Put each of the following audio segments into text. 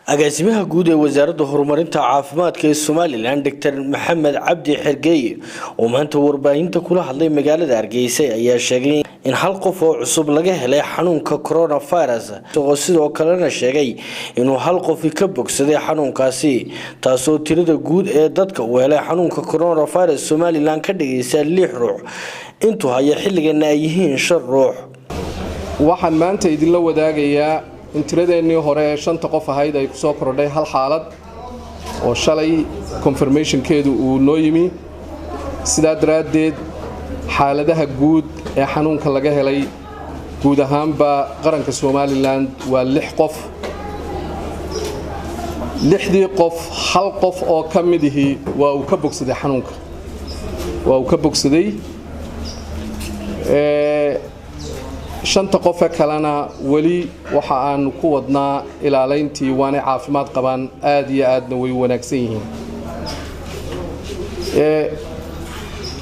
agaasimaha guud ee wasaaradda horumarinta caafimaadka ee Soomaaliland Dr. Maxamed Cabdi Xergeey oo maanta warbaahinta kula hadlay magaalada Hargeysa ayaa sheegay in hal qof oo cusub laga helay xanuunka coronavirus sidoo kalena sheegay inuu hal qof ka bogsaday xanuunkaasi taasoo tirada guud ee dadka uu helay xanuunka coronavirus Soomaaliland ka dhigaysa 6 ruux intuu haya xilligan ay yihiin 5 ruux waxaan maanta idin la wadaagayaa in tiradeenii hore 5 qof ahayd ay ku soo kordhay hal xaalad oo shalay confirmation-keedu uu noo yimi sidaa daraadeed xaaladaha guud ee xanuunka laga helay guud ahaanba qaranka Soomaaliland waa 6 qof 6dii qof hal qof oo ka midihi waa uu ka bogsaday xanuunka shanta qof kalena wali waxa aan ku wadnaa ilaaleyntii waana caafimaad qabaan aad iyo aadna way wanaagsan yihiin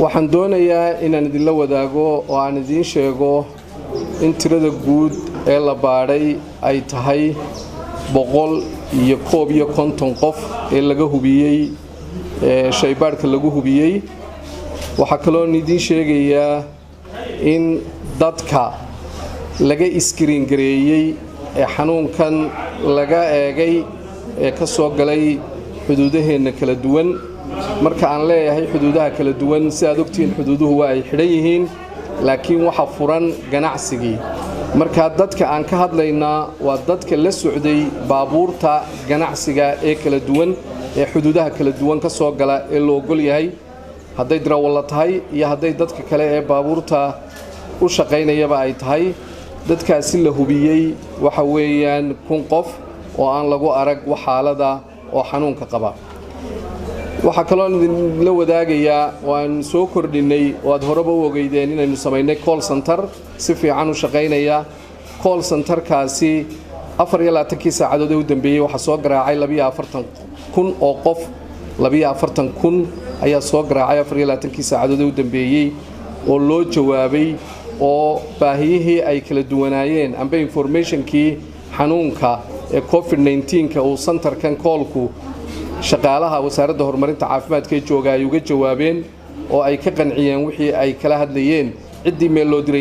waxaan doonayaa inaan idin la wadaago oo aan idin sheego in tirada guud ee la baadhay ay tahay 151 qof ee laga hubiyay shaybaarka lagu hubiyay waxa kale oo idin sheegayaa in dadka laga screen gareeyay ee xanuunkan laga eegay ee ka soo galay xuduudaheena kala duwan marka aan leeyahay xuduudaha kala duwan si aad ogtiin xuduuduhu waa ay xidhan yihiin laakiin waxa furan ganacsiga marka dadka aan ka hadlaynaa waa dadka la socday baabuurta ganacsiga ee kala duwan ee xuduudaha kala duwan ka soo gala ee loo ogol yahay haday darawal tahay iyo haday dadka kale ee baabuurta u shaqeynayaba ay tahay dadkaasi la hubiyay waxa weeyaan 1 qof oo aan lagu arag waxaalada oo xanuunka qaba waxa kale oo la wadaagayaa waan soo kordhinay oo aad horeba u ogeydeen inaynu sameynay call center si fiican u shaqeynaya call center kaasi 24 saacadood u dambeeyay waxa soo garaacay 240,000 oo qof 240,000 ayaa soo garaacay 24 saacadood u dambeeyay oo loo jawaabay oo baahiyihii ay kala duwanaayeen amba informationkii xanuunka ee COVID-19 uu centerkan callku shaqaalaha wasaaradda horumarinta caafimaadka ee jooga ay uga jawaabeen oo ay ka qanciyeen wixii ay kala hadlayeen cidii meel loo diray